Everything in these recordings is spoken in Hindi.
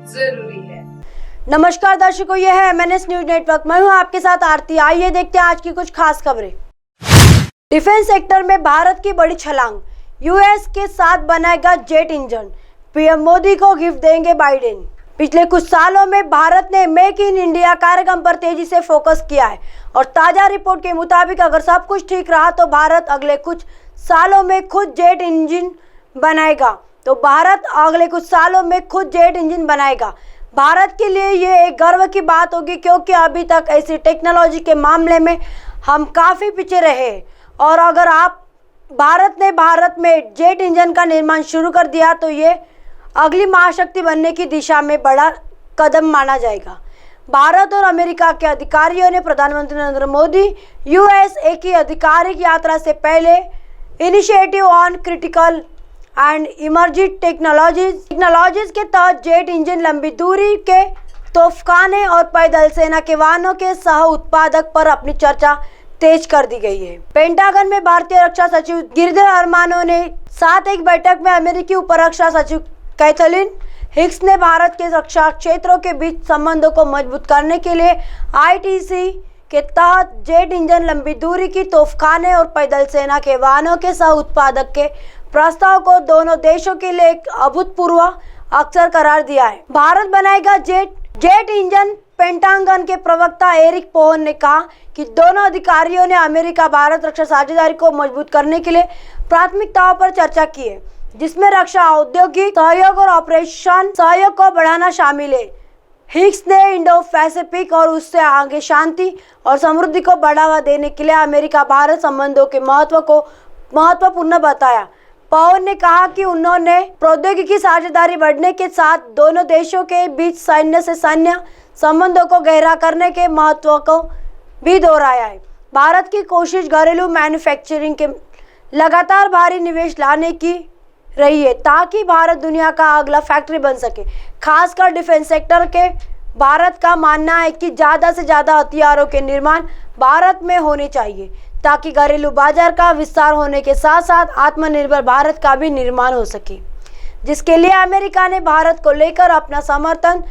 जरूरी है। नमस्कार दर्शकों, यह है MNS न्यूज नेटवर्क। मैं हूं आपके साथ आरती। आइए देखते हैं आज की कुछ खास खबरें। डिफेंस सेक्टर में भारत की बड़ी छलांग, यूएस के साथ बनाएगा जेट इंजन, पीएम मोदी को गिफ्ट देंगे बाइडेन। पिछले कुछ सालों में भारत ने मेक इन इंडिया कार्यक्रम पर तेजी से फोकस किया है और ताजा रिपोर्ट के मुताबिक अगर सब कुछ ठीक रहा तो भारत अगले कुछ सालों में खुद जेट इंजन बनाएगा। भारत के लिए ये एक गर्व की बात होगी क्योंकि अभी तक ऐसी टेक्नोलॉजी के मामले में हम काफ़ी पीछे रहे और अगर भारत में जेट इंजन का निर्माण शुरू कर दिया तो ये अगली महाशक्ति बनने की दिशा में बड़ा कदम माना जाएगा। भारत और अमेरिका के अधिकारियों ने प्रधानमंत्री नरेंद्र मोदी USA की आधिकारिक यात्रा से पहले initiative on critical and emerging technologies के तहत जेट इंजन, लंबी दूरी के तोफखाने और पैदल सेना के वाहनों के सह उत्पादक पर अपनी चर्चा तेज कर दी गई है। पेंटागन में भारतीय रक्षा सचिव गिरधर अरमानो ने साथ एक बैठक में अमेरिकी उप रक्षा सचिव कैथलीन हिक्स ने भारत के रक्षा क्षेत्रों के बीच संबंधों को मजबूत करने के लिए ITC के तहत जेट इंजन, लंबी दूरी की तोफखाने और पैदल सेना के वाहनों के सह उत्पादक के प्रस्ताव को दोनों देशों के लिए एक अभूतपूर्व अवसर करार दिया है। भारत बनाएगा जेट इंजन। पेंटागन के प्रवक्ता एरिक पोहन ने कहा कि दोनों अधिकारियों ने अमेरिका भारत रक्षा साझेदारी को मजबूत करने के लिए प्राथमिकताओं पर चर्चा की है, जिसमें रक्षा, औद्योगिक सहयोग और ऑपरेशन सहयोग को बढ़ाना शामिल है। हिक्स ने इंडो पैसिफिक और उससे आगे शांति और समृद्धि को बढ़ावा देने के लिए अमेरिका भारत संबंधों के महत्व को महत्वपूर्ण बताया। पवन ने कहा कि उन्होंने प्रौद्योगिकी साझेदारी बढ़ने के साथ दोनों देशों के बीच सैन्य से सैन्य संबंधों को गहरा करने के महत्व को भी दोहराया है। भारत की कोशिश घरेलू मैन्युफैक्चरिंग के लगातार भारी निवेश लाने की रही है ताकि भारत दुनिया का अगला फैक्ट्री बन सके। खासकर डिफेंस सेक्टर के भारत का मानना है कि ज़्यादा से ज़्यादा हथियारों के निर्माण भारत में होने चाहिए ताकि घरेलू बाजार का विस्तार होने के साथ साथ आत्मनिर्भर भारत का भी निर्माण हो सके, जिसके लिए अमेरिका ने भारत को लेकर अपना समर्थन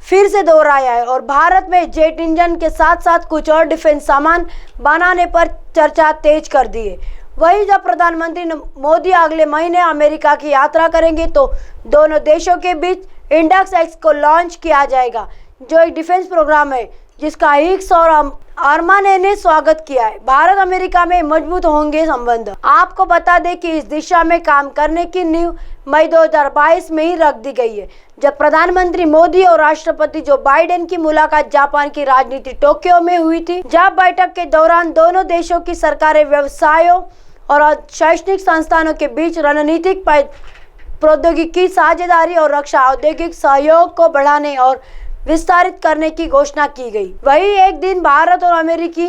फिर से दोहराया है और भारत में जेट इंजन के साथ साथ कुछ और डिफेंस सामान बनाने पर चर्चा तेज कर दी है। वहीं जब प्रधानमंत्री मोदी अगले महीने अमेरिका की यात्रा करेंगे तो दोनों देशों के बीच इंडक्स एक्स को लॉन्च किया जाएगा, जो एक डिफेंस प्रोग्राम है जिसका हिक्स और अरमाने ने स्वागत किया है। भारत अमेरिका में मजबूत होंगे संबंध। आपको बता दें कि इस दिशा में काम करने की नींव मई 2022 में ही रख दी गई है, जब प्रधानमंत्री मोदी और राष्ट्रपति जो बाइडेन की मुलाकात जापान की राजधानी टोक्यो में हुई थी। जब बैठक के दौरान दोनों देशों की सरकारें व्यवसायों और शैक्षणिक संस्थानों के बीच रणनीतिक प्रौद्योगिकी साझेदारी और रक्षा औद्योगिक सहयोग को बढ़ाने और विस्तारित करने की घोषणा की गई। वहीं एक दिन भारत और अमेरिकी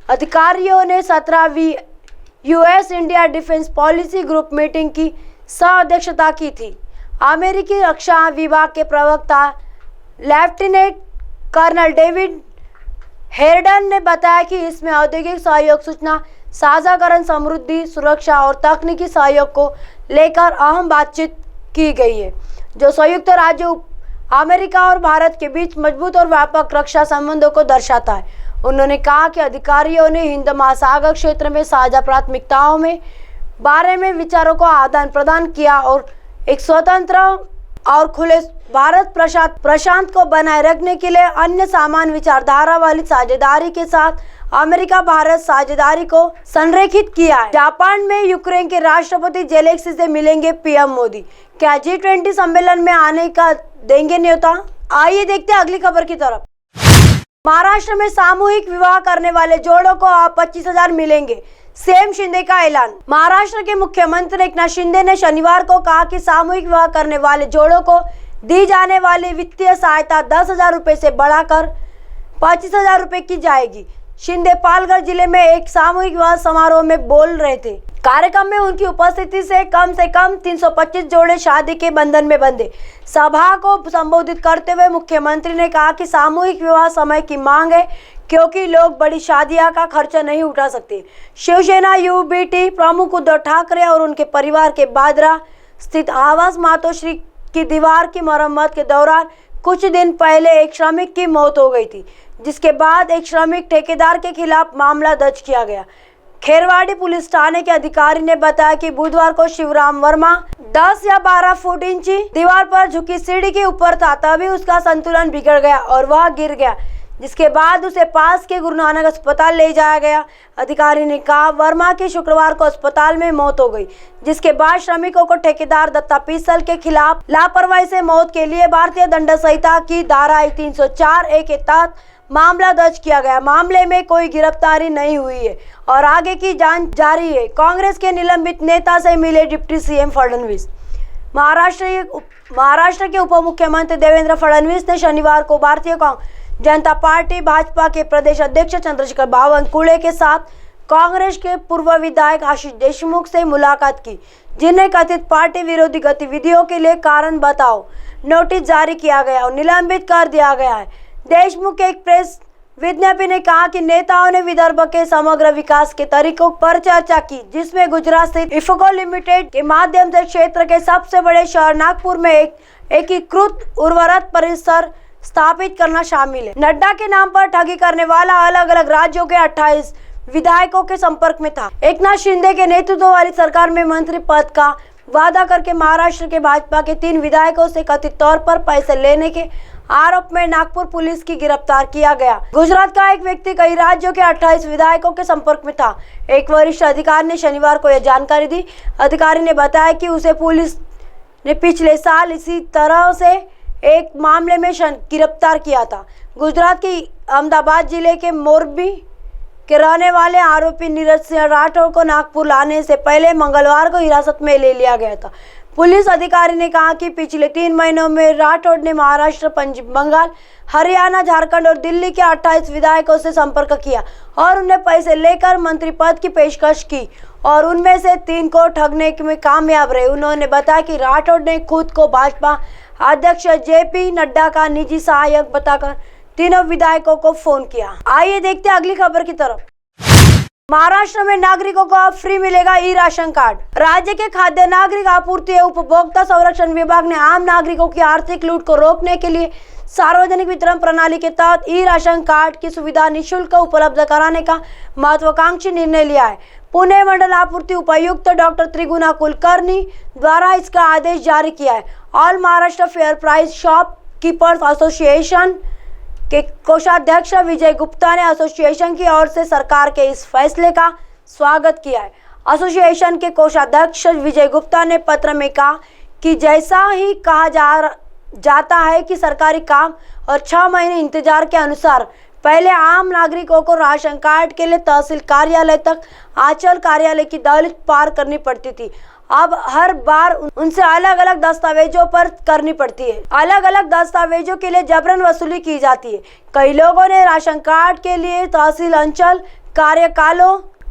अधिकारियों ने 17वीं US India defence policy group meeting की सह अध्यक्षता की थी। अमेरिकी रक्षा विभाग के प्रवक्ता लेफ्टिनेंट कर्नल डेविड हेरडन ने बताया कि इसमें औद्योगिक सहयोग, सूचना साझाकरण, समृद्धि, सुरक्षा और तकनीकी सहयोग को लेकर अहम बातचीत की गई है, जो संयुक्त राज्य अमेरिका और भारत के बीच मजबूत और व्यापक रक्षा संबंधों को दर्शाता है। उन्होंने कहा कि अधिकारियों ने हिंद महासागर क्षेत्र में साझा प्राथमिकताओं में बारे में विचारों को आदान प्रदान किया और एक स्वतंत्र और खुले भारत प्रशांत को बनाए रखने के लिए अन्य समान विचारधारा वाली साझेदारी के साथ अमेरिका भारत साझेदारी को संरेखित किया है। जापान में यूक्रेन के राष्ट्रपति जेलेंस्की से मिलेंगे पीएम मोदी। क्या G20 सम्मेलन में आने का देंगे न्योता? आइए देखते हैं अगली खबर की तरफ। महाराष्ट्र में सामूहिक विवाह करने वाले जोड़ों को अब 25,000 मिलेंगे, सीएम शिंदे का ऐलान। महाराष्ट्र के मुख्यमंत्री एकनाथ शिंदे ने शनिवार को कहा कि सामूहिक विवाह करने वाले जोड़ों को दी जाने वाली वित्तीय सहायता 10,000 रुपए से बढ़ाकर 25,000 रुपए की जाएगी। शिंदे पालघर जिले में एक सामूहिक विवाह समारोह में बोल रहे थे। कार्यक्रम में उनकी उपस्थिति से कम 325 जोड़े शादी के बंधन में बंधे। सभा को संबोधित करते हुए मुख्यमंत्री ने कहा कि सामूहिक विवाह समय की मांग है क्योंकि लोग बड़ी शादियां का खर्चा नहीं उठा सकते। शिवसेना UBT प्रमुख उद्धव ठाकरे और उनके परिवार के बांद्रा स्थित आवास मातोश्री की दीवार की मरम्मत के दौरान कुछ दिन पहले एक श्रमिक की मौत हो गई थी, जिसके बाद एक श्रमिक ठेकेदार के खिलाफ मामला दर्ज किया गया। खेरवाड़ी पुलिस थाने के अधिकारी ने बताया कि बुधवार को शिवराम वर्मा 10 या 12 फुट इंची दीवार पर झुकी सीढ़ी के ऊपर था, तभी उसका संतुलन बिगड़ गया और वह गिर गया, जिसके बाद उसे पास के गुरु नानक अस्पताल ले जाया गया। अधिकारी ने कहा, वर्मा की शुक्रवार को अस्पताल में मौत हो गई, जिसके बाद श्रमिकों को ठेकेदार दत्ता पीसल के खिलाफ लापरवाही से मौत के लिए भारतीय दंड संहिता की धारा 304A के तहत मामला दर्ज किया गया। मामले में कोई गिरफ्तारी नहीं हुई है और आगे की जांच जारी है। कांग्रेस के निलंबित नेता से मिले डिप्टी सीएम फडणवीस। महाराष्ट्र के उप मुख्यमंत्री देवेंद्र फडणवीस ने शनिवार को भारतीय जनता पार्टी भाजपा के प्रदेश अध्यक्ष चंद्रशेखर बावनकुळे के साथ कांग्रेस के पूर्व विधायक आशीष देशमुख से मुलाकात की, जिन्हें कथित पार्टी विरोधी गतिविधियों के लिए कारण बताओ नोटिस जारी किया गया और निलंबित कर दिया गया है। देशमुख के एक प्रेस विज्ञप्ति ने कहा कि नेताओं ने विदर्भ के समग्र विकास के तरीकों पर चर्चा की, जिसमें गुजरात स्थित इफको लिमिटेड के माध्यम से क्षेत्र के सबसे बड़े शहर नागपुर में एक एकीकृत उर्वरक परिसर स्थापित करना शामिल है। नड्डा के नाम पर ठगी करने वाला अलग अलग राज्यों के 28 विधायकों के संपर्क में था। एकनाथ शिंदे के नेतृत्व वाली सरकार में मंत्री पद का वादा करके महाराष्ट्र के भाजपा के 3 विधायकों से कथित तौर पर पैसे लेने के आरोप में नागपुर पुलिस की गिरफ्तार किया गया। गुजरात का एक व्यक्ति कई राज्यों के 28 विधायकों के संपर्क में था। एक वरिष्ठ अधिकारी ने शनिवार को यह जानकारी दी। अधिकारी ने बताया कि उसे पुलिस ने पिछले साल इसी तरह से एक मामले में गिरफ्तार किया था। गुजरात के अहमदाबाद जिले के मोरबी के रहने वाले आरोपी नीरज सिंह राठौर को नागपुर लाने से पहले मंगलवार को हिरासत में ले लिया गया था। पुलिस अधिकारी ने कहा कि पिछले 3 महीनों में राठौर ने महाराष्ट्र, पश्चिम बंगाल, हरियाणा, झारखंड और दिल्ली के 28 विधायकों से संपर्क किया और उन्हें पैसे लेकर मंत्री पद की पेशकश की और उनमें से 3 को ठगने में कामयाब रहे। उन्होंने बताया कि राठौर ने खुद को भाजपा अध्यक्ष जेपी नड्डा का निजी सहायक बताकर तीनों विधायकों को फोन किया। आइए देखते हैं अगली खबर की तरफ। महाराष्ट्र में नागरिकों को अब फ्री मिलेगा ई राशन कार्ड। राज्य के खाद्य नागरिक आपूर्ति एवं उपभोक्ता संरक्षण विभाग ने आम नागरिकों की आर्थिक लूट को रोकने के लिए सार्वजनिक वितरण प्रणाली के तहत ई राशन कार्ड की सुविधा निःशुल्क उपलब्ध कराने का महत्वाकांक्षी निर्णय लिया है। पुणे मंडल आपूर्ति उपायुक्त डॉक्टर त्रिगुणा कुलकर्णी द्वारा इसका आदेश जारी किया है। All Maharashtra fair price shop keepers association के कोषाध्यक्ष विजय गुप्ता ने एसोसिएशन की ओर से सरकार के इस फैसले का स्वागत किया है। एसोसिएशन के कोषाध्यक्ष विजय गुप्ता ने पत्र में कहा कि जैसा ही कहा जाता है कि सरकारी काम और 6 महीने इंतजार के अनुसार पहले आम नागरिकों को राशन कार्ड के लिए तहसील कार्यालय तक आंचल कार्यालय की दहलीज पार करनी पड़ती थी। अब हर बार उनसे अलग अलग दस्तावेजों पर करनी पड़ती है। अलग अलग दस्तावेजों के लिए जबरन वसूली की जाती है। कई लोगों ने राशन कार्ड के लिए तहसील अंचल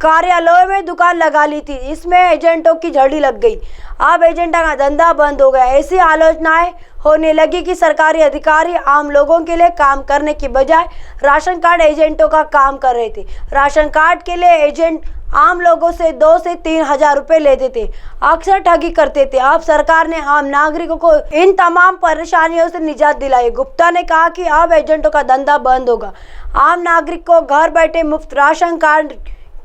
कार्यालयों में दुकान लगा ली थी। इसमें एजेंटों की झड़ी लग गई। अब एजेंटों का धंधा बंद हो गया। ऐसी आलोचनाएं होने लगी कि सरकारी अधिकारी आम लोगों के लिए काम करने की बजाय राशन कार्ड एजेंटों का काम कर रहे थे। राशन कार्ड के लिए एजेंट आम लोगों से 2 से 3 हजार रुपए लेते थे, अक्सर ठगी करते थे। अब सरकार ने आम नागरिकों को इन तमाम परेशानियों से निजात दिलाई। गुप्ता ने कहा कि अब एजेंटों का धंधा बंद होगा। आम नागरिक को घर बैठे मुफ्त राशन कार्ड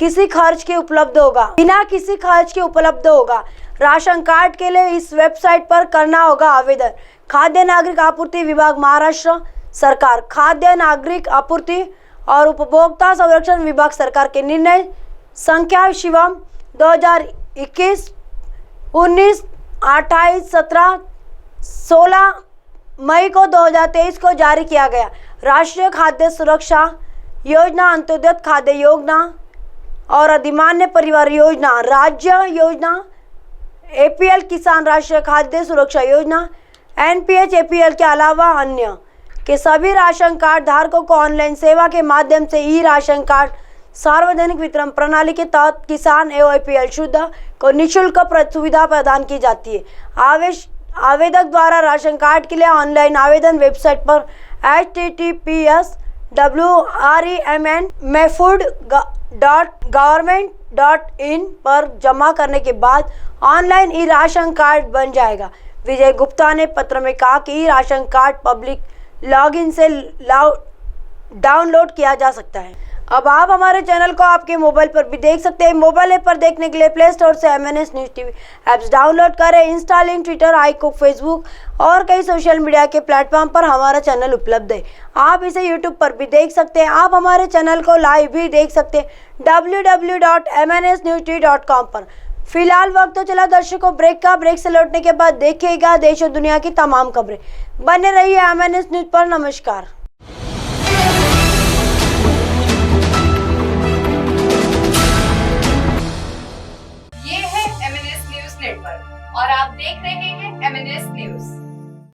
किसी खर्च के उपलब्ध होगा, बिना किसी खर्च के उपलब्ध होगा। राशन कार्ड के लिए इस वेबसाइट पर करना होगा आवेदन। खाद्य नागरिक आपूर्ति विभाग महाराष्ट्र सरकार, खाद्य नागरिक आपूर्ति और उपभोक्ता संरक्षण विभाग सरकार के निर्णय संख्या शिवम 2021 19 28 17 16 मई को 2023 को जारी किया गया। राष्ट्रीय खाद्य सुरक्षा योजना, अंत्योदय खाद्य योजना और अधिमान्य परिवार योजना, राज्य योजना, एपीएल किसान राष्ट्रीय खाद्य सुरक्षा योजना, एनपीएच एपीएल के अलावा अन्य के सभी राशन कार्ड धारकों को ऑनलाइन सेवा के माध्यम से ई राशन कार्ड सार्वजनिक वितरण प्रणाली के तहत किसान एवं एपीएल शुद्ध को निःशुल्क सुविधा प्रदान की जाती है। आवेदक द्वारा राशन कार्ड के लिए ऑनलाइन आवेदन वेबसाइट पर https://mefud.government.in पर जमा करने के बाद ऑनलाइन ई राशन कार्ड बन जाएगा। विजय गुप्ता ने पत्र में कहा कि राशन कार्ड पब्लिक लॉगिन से डाउनलोड किया जा सकता है। अब आप हमारे चैनल को आपके मोबाइल पर भी देख सकते हैं। मोबाइल ऐप पर देखने के लिए प्ले स्टोर से MNS news TV apps download करें। Insta, link, Twitter, iQOO, Facebook और कई सोशल मीडिया के प्लेटफॉर्म पर हमारा चैनल उपलब्ध है। आप इसे यूट्यूब पर भी देख सकते हैं। आप हमारे चैनल को लाइव भी देख सकते हैं www.mnsnewstv.com पर। फिलहाल वक्त तो चला दर्शकों ब्रेक का। ब्रेक से लौटने के बाद देखिएगा देश और दुनिया की तमाम खबरें। बने रहिए MNS न्यूज़ पर। नमस्कार। ये है MNS न्यूज़ नेटवर्क और आप देख रहे हैं MNS न्यूज़।